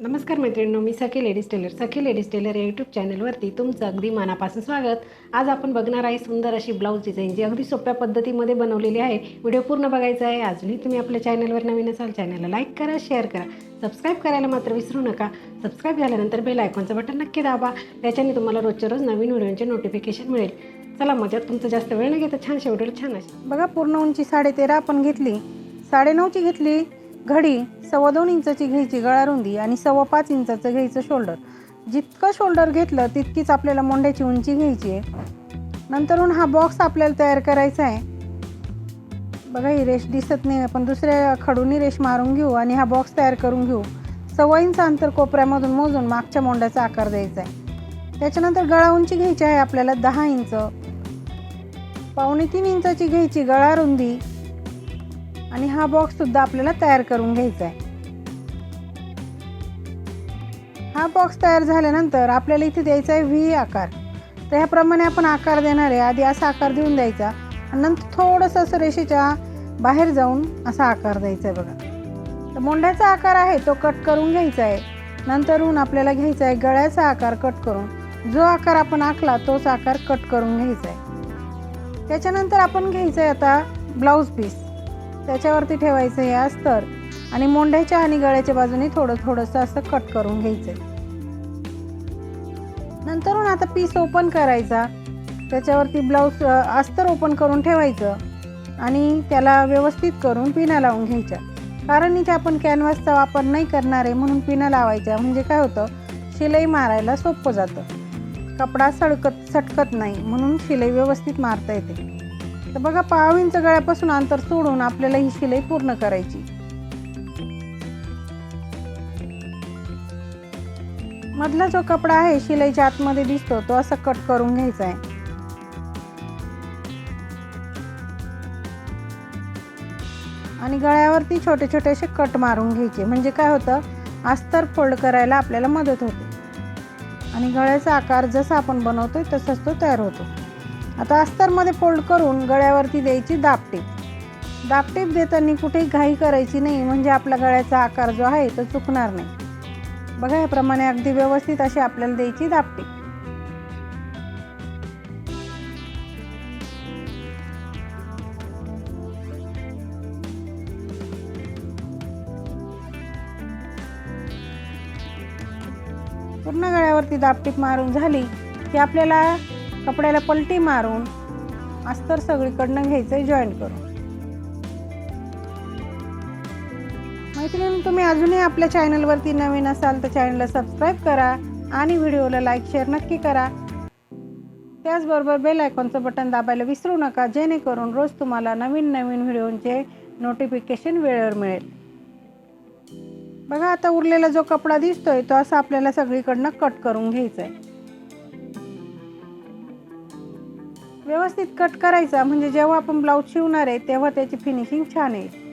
नमस्कार मैत्रिणींनो, मी सखी ladies tailor. सखी ladies tailor या यूट्यूब चॅनलवरती तुमचं अगदी मनापासून स्वागत. आज आपण बघणार आहे सुंदर अशी ब्लाऊज डिझाईन, जी अगदी सोप्या पद्धतीमध्ये बनवलेली आहे. व्हिडिओ पूर्ण बघायचा आहे. अजूनही तुम्ही आपल्या चॅनलवर नवीन असाल, चॅनलला लाईक करा, शेअर करा, सबस्क्राईब करायला मात्र विसरू नका. सबस्क्राईब झाल्यानंतर बेल आयकॉनचं बटन नक्की दाबा. त्याच्याने तुम्हाला रोजच्या रोज नवीन व्हिडिओचे नोटिफिकेशन मिळेल. चला मजा, तुमचं जास्त वेळ न घेता छानशा व्हिडिओला छान अशी बघा, पूर्ण उंची 13.5 आपण घेतली, 9.5ची घेतली घडी, 2.25 इंचाची घ्यायची गळा रुंदी आणि 5.25 इंचाचं घ्यायचं शोल्डर. जितकं शोल्डर घेतलं तितकीच आपल्याला मोंड्याची उंची घ्यायची आहे. नंतरून हा बॉक्स आपल्याला तयार करायचा आहे. बघा, ही रेष दिसत नाही, आपण दुसऱ्या खडूनी रेष मारून घेऊ आणि हा बॉक्स तयार करून घेऊ. 1.25 इंच अंतर कोपऱ्यामधून मोजून मागच्या मोंड्याचा आकार द्यायचा आहे. त्याच्यानंतर गळा उंची घ्यायची आहे आपल्याला 10 इंच, 2.25 इंचाची घ्यायची गळा रुंदी आणि हा बॉक्स सुद्धा आपल्याला तयार करून घ्यायचा आहे. हा बॉक्स तयार झाल्यानंतर आपल्याला इथे द्यायचा आहे व्ही आकार. तर ह्याप्रमाणे आपण आकार देणार आहे. आधी असा आकार देऊन द्यायचा आणि नंतर थोडंसं असं रेषेच्या बाहेर जाऊन असा आकार द्यायचा आहे. बघा, तर मोंड्याचा आकार आहे तो कट करून घ्यायचा आहे. नंतरून आपल्याला घ्यायचा आहे गळ्याचा आकार कट करून. जो आकार आपण आखला तोच आकार कट करून घ्यायचा आहे. त्याच्यानंतर आपण घ्यायचं आहे आता ब्लाऊज पीस. त्याच्यावरती ठेवायचं आहे अस्तर आणि मोंढ्याच्या आणि गळ्याच्या बाजूने थोडंसं असं कट करून घ्यायचं आहे. नंतरून आता पीस ओपन करायचा. त्याच्यावरती ब्लाऊज अस्तर ओपन करून ठेवायचं आणि त्याला व्यवस्थित करून पिना लावून घ्यायच्या. कारण इथे आपण कॅनव्हासचा वापर नाही करणार आहे, म्हणून पिना लावायच्या. म्हणजे काय होतं, शिलाई मारायला सोपं जातं, कपडा सटकत नाही, म्हणून शिलाई व्यवस्थित मारता येते. तर बघा, 1.5 इंच गळ्यापासून अंतर सोडून आपल्याला ही शिलाई पूर्ण करायची. मधला जो कपडा आहे शिलाईच्या आतमध्ये दिसतो तो असा कट करून घ्यायचा आहे. आणि गळ्यावरती छोटे छोटे असे कट मारून घ्यायचे. म्हणजे काय होतं, अस्तर फोल्ड करायला आपल्याला मदत होते आणि गळ्याचा आकार जसा आपण बनवतोय तसाच तो तयार होतो. आता अस्तरमध्ये फोल्ड करून गळ्यावरती द्यायची दाबटीप. दाबटीप देताना कुठेही घाई करायची नाही, म्हणजे आपला गळ्याचा आकार जो आहे तो चुकणार नाही. बघा, याप्रमाणे अगदी व्यवस्थित अशी आपल्याला द्यायची दाबटीप. पूर्ण गळ्यावरती दाबटीप मारून झाली की आपल्याला कपड्याला पलटी मारून अस्तर सगळीकडनं घ्यायचं जॉईंट करून. मैत्रिणी, तुम्ही अजूनही आपल्या चॅनलवरती नवीन असाल तर चॅनलला सबस्क्राईब करा आणि व्हिडिओला लाईक शेअर नक्की करा. त्याचबरोबर बेल आयकॉनचं बटन दाबायला विसरू नका, जेणेकरून रोज तुम्हाला नवीन नवीन व्हिडिओचे नोटिफिकेशन वेळेवर मिळेल. बघा, आता उरलेला जो कपडा दिसतोय तो असा आपल्याला सगळीकडनं कट करून घ्यायचा आहे. व्यवस्थित कट करायचा, म्हणजे जेव्हा आपण ब्लाऊज शिवणार आहे तेव्हा त्याची फिनिशिंग छान येईल.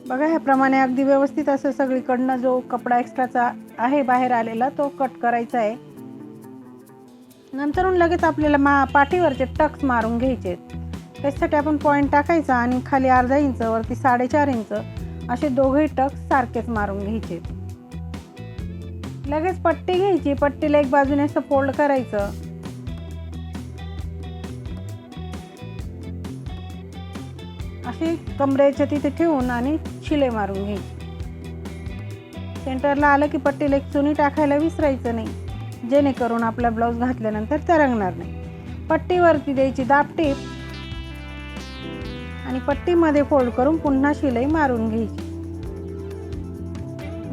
बघा, ह्याप्रमाणे अगदी व्यवस्थित असं सगळीकडनं जो कपडा एक्स्ट्राचा आहे बाहेर आलेला तो कट करायचा आहे. नंतरून लगेच आपल्याला पाठीवरचे टक्स मारून घ्यायचे. त्याच्यासाठी आपण पॉईंट टाकायचा आणि खाली 1/2 इंच वरती 4.5 इंच असे दोघेही टक्स सारखेच मारून घ्यायचे. लगेच पट्टी घ्यायची. पट्टीला एक बाजूने असं फोल्ड करायचं. अशी कमरेच्या तिथे ठेवून आणि शिलाई मारून घ्यायची. सेंटरला आलं की पट्टीला एक चुनी टाकायला विसरायचं नाही, जेणेकरून आपला ब्लाऊज घातल्यानंतर तरंगणार नाही. पट्टीवरती द्यायची दाबटीप आणि पट्टीमध्ये फोल्ड करून पुन्हा शिलाई मारून घ्यायची.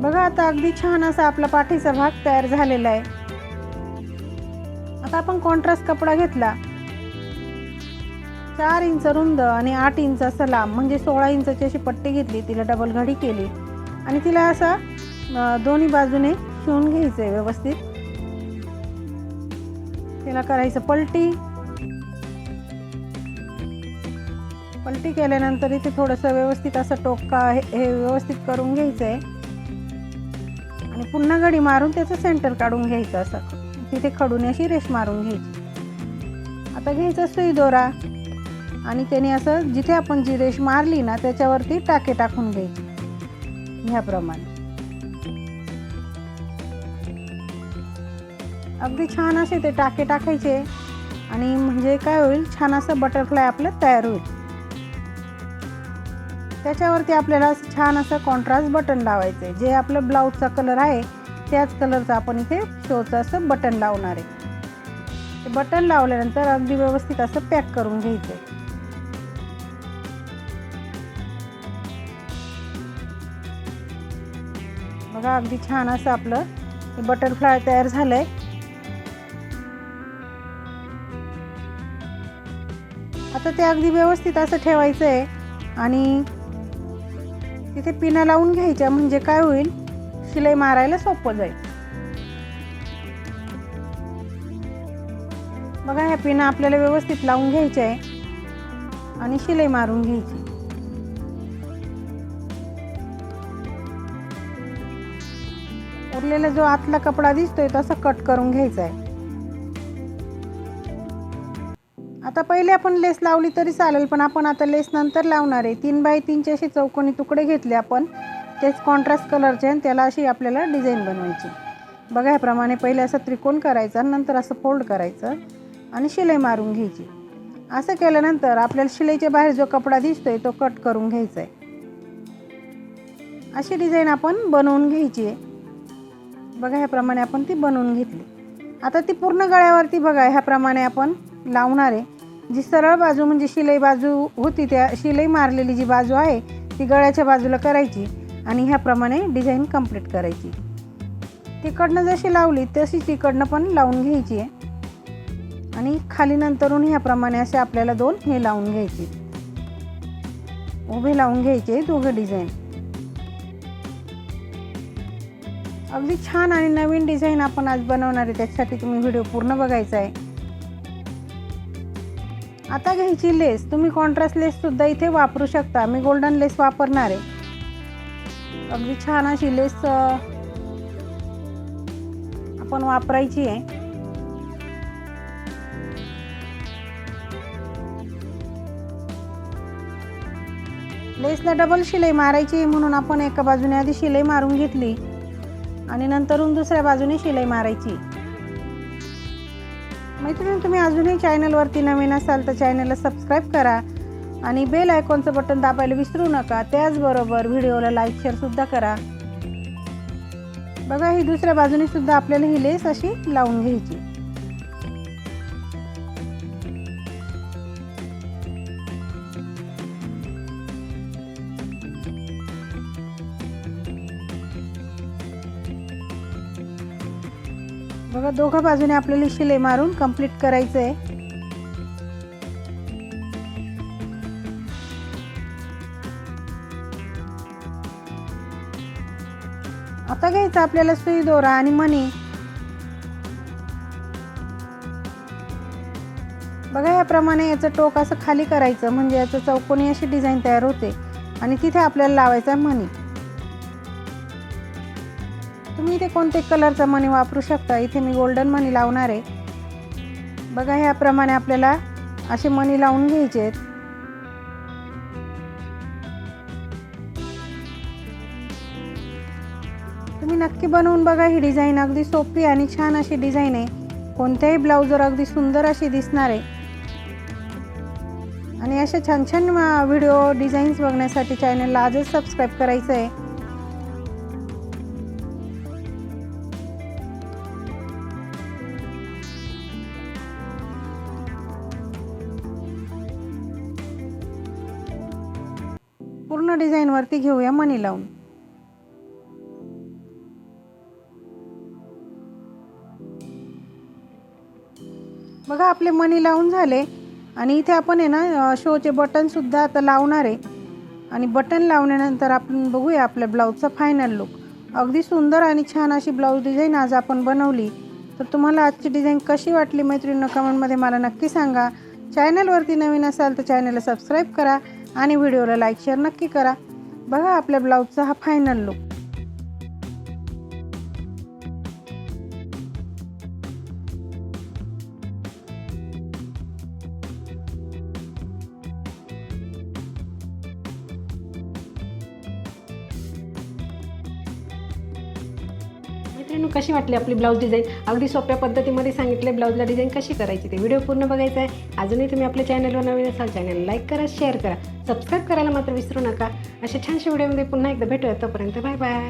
बघा, आता अगदी छान असा आपला पाठीचा भाग तयार झालेला आहे. आता आपण कॉन्ट्रास्ट कपडा घेतला, 4 इंच रुंद आणि 8 इंच असा लांब, म्हणजे 16 इंचाची अशी पट्टी घेतली. तिला डबल घडी केली आणि तिला असा दोन्ही बाजूने शिवून घ्यायचं आहे व्यवस्थित. तिला करायचं पलटी. पलटी केल्यानंतर इथे थोडंसं व्यवस्थित असं टोका हे व्यवस्थित करून घ्यायचं आहे आणि पुन्हा घडी मारून त्याचं सेंटर काढून घ्यायचं. असं तिथे खडून अशी रेष मारून घ्यायची. आता घ्यायचा सुई दोरा आणि त्याने असं जिथे आपण जी रेष मारली ना त्याच्यावरती टाके टाकून घ्यायचे. ह्याप्रमाणे अगदी छान असे ते टाके टाकायचे आणि म्हणजे काय होईल, छान असं बटरफ्लाय आपलं तयार होईल. त्याच्यावरती आपल्याला असं छान असं कॉन्ट्रास्ट बटन लावायचं आहे. जे आपलं ब्लाऊजचा कलर आहे त्याच कलरचं आपण इथे शोचं असं बटन लावणार आहे. ते बटन लावल्यानंतर अगदी व्यवस्थित असं पॅक करून घ्यायचं आहे. बघा अगदी छान असं आपलं हे बटरफ्लाय तयार झालंय. आता ते अगदी व्यवस्थित असं ठेवायचं आहे आणि तिथे पिना लावून घ्यायच्या, म्हणजे काय होईल, शिलाई मारायला सोपं जाईल. बघा ह्या पिना आपल्याला व्यवस्थित लावून घ्यायच्या आहे आणि शिलाई मारून घ्यायची. उरलेला जो आतला कपडा दिसतोय तसा कट करून घ्यायचा आहे. आता पहिले आपण लेस लावली तरी चालेल, पण आपण आता लेस नंतर लावणार आहे. 3 बाय 3चे असे चौकोनी तुकडे घेतले आपण, तेच कॉन्ट्रास्ट कलरचे, आणि त्याला अशी आपल्याला डिझाईन बनवायची. बघा ह्याप्रमाणे पहिले असं त्रिकोण करायचा, नंतर असं फोल्ड करायचं आणि शिलाई मारून घ्यायची. असं केल्यानंतर आपल्याला शिलाईच्या बाहेर जो कपडा दिसतोय तो कट करून घ्यायचा आहे. अशी डिझाईन आपण बनवून घ्यायची आहे. बघा ह्याप्रमाणे आपण ती बनवून घेतली. आता ती पूर्ण गळ्यावरती बघा ह्याप्रमाणे आपण लावणार आहे. जी सरळ बाजू म्हणजे शिलाई बाजू होती, त्या शिलाई मारलेली जी बाजू आहे ती गळ्याच्या बाजूला करायची आणि ह्याप्रमाणे डिझाईन कंप्लीट करायची. तिकडनं जशी लावली तशीच इकडनं पण लावून घ्यायची आहे आणि खाली नंतरून ह्याप्रमाणे असे आपल्याला 2 हे लावून घ्यायचे, उभे लावून घ्यायचे दोघं डिझाईन. अगदी छान आणि नवीन डिझाईन आपण आज बनवणार आहे, त्याच्यासाठी तुम्ही व्हिडिओ पूर्ण बघायचा आहे. आता घ्यायची लेस. तुम्ही कॉन्ट्रास्ट लेस सुद्धा इथे वापरू शकता. मी गोल्डन लेस वापरणार आहे. अगदी छान अशी लेस आपण वापरायची आहे. लेसला डबल शिलाई मारायची म्हणून आपण एका बाजूने आधी शिलाई मारून घेतली आणि नंतरून दुसऱ्या बाजूने शिलाई मारायची. मैत्रिणी, तुम्ही अजूनही चॅनलवरती नवीन असाल तर चॅनलला सबस्क्राईब करा आणि बेल आयकॉनचं बटन दाबायला विसरू नका. त्याचबरोबर व्हिडिओला लाईक शेअर सुद्धा करा. बघा ही दुसऱ्या बाजूने सुद्धा आपल्याला ही लेस अशी लावून घ्यायची. बघा दोघं बाजूने आपल्याला शिलाई मारून कंप्लीट करायचं आहे. आता घ्यायचं आपल्याला सुई दोरा आणि मणी. बघा याप्रमाणे याचं टोक असं खाली करायचं, म्हणजे याचं चौकोनी अशी डिझाईन तयार होते आणि तिथे आपल्याला लावायचा मणी. तुम्ही इथे कोणते कलरचा मणी वापरू शकता. इथे मी गोल्डन मणी लावणार आहे. बघा ह्याप्रमाणे आपल्याला असे मणी लावून घ्यायचे आहेत. तुम्ही नक्की बनवून बघा ही डिझाईन. अगदी सोपी आणि छान अशी डिझाईन आहे. कोणत्याही ब्लाऊजवर अगदी सुंदर अशी दिसणार आहे. आणि अशा छान छान व्हिडिओ डिझाईन्स बघण्यासाठी चॅनलला आजच सबस्क्राईब करायचं आहे. पूर्ण डिझाईन वरती घेऊया मणी लावून. बघा आपले मणी लावून झाले आणि इथे आपण आहे ना शोचे बटन सुद्धा आता लावणार आहे. आणि बटन लावल्यानंतर आपण बघूया आपल्या ब्लाऊजचा फायनल लुक. अगदी सुंदर आणि छान अशी ब्लाऊज डिझाईन आज आपण बनवली. तर तुम्हाला आजची डिझाईन कशी वाटली मैत्रिणींनो कमेंटमध्ये मला नक्की सांगा. चॅनलवरती नवीन असाल तर चॅनलला सबस्क्राईब करा आणि व्हिडिओला लाईक शेअर नक्की करा. बघा आपल्या ब्लाऊजचा हा फायनल लुक. मित्रांनो, कशी वाटली आपली ब्लाऊज डिझाईन? अगदी सोप्या पद्धतीमध्ये सांगितले ब्लाऊजला डिझाईन कशी करायची. ते व्हिडिओ पूर्ण बघायचा आहे. अजूनही तुम्ही आपल्या चॅनलवर नवीन असाल, चॅनल लाईक करा, शेअर करा, सबस्क्राईब करायला मात्र विसरू नका. अशा छानशा व्हिडिओमध्ये पुन्हा एकदा भेटूया. तोपर्यंत बाय बाय.